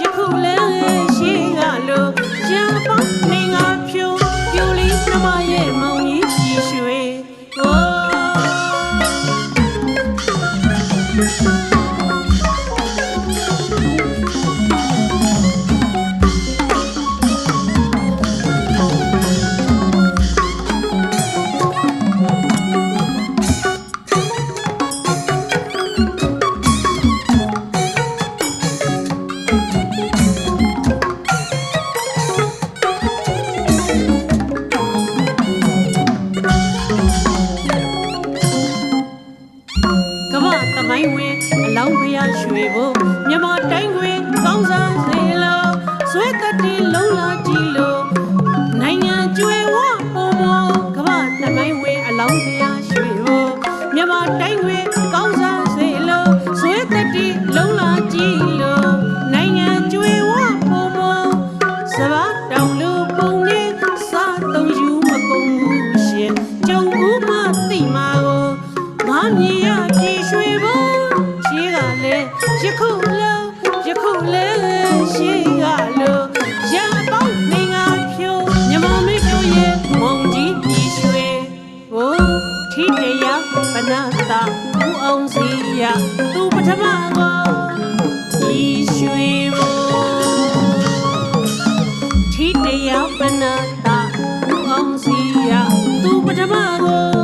ယခုလည်းရှိကလို့ရှာပေါင်းနေငါဖြိုးပြို တိုင်းခွေကောင်းစားစေလို့ဆွဲတတ်တဲ့လုံးလာကြည့်လို့နိုင်ငံကျွေဝပေါ်ပေါ်ကမ္ဘာသမိုင်းဝင်အလောင်းတရားရွှေဖို့မြန်မာတိုင်းခွေကောင်းစားစေလို့ဆွဲတတ်တဲ့လုံးလာကြည့်လို့နိုင်ငံကျွေဝပေါ်ပေါ်စဘာတောင်လူပုံနေစားသုံးယူမကုန်ဘူးရှင်ကြုံဦးမသိမှာကိုငါမြည်ရကြည်ရွှေဖို့ရှိကလည်းယခုလုံးယခုလည်းရှိကလို့ရံပေါင်းနေငါဖြိုးမြမမိတ်တို့ရဲ့မုံကြီးကြည်ရွှေဟိုထိတရားပနာတာဦးအောင်စီရသူပထမကိုကြည်ရွှေဖို့ထိတရားပနာတာဦးအောင်စီရသူပထမကို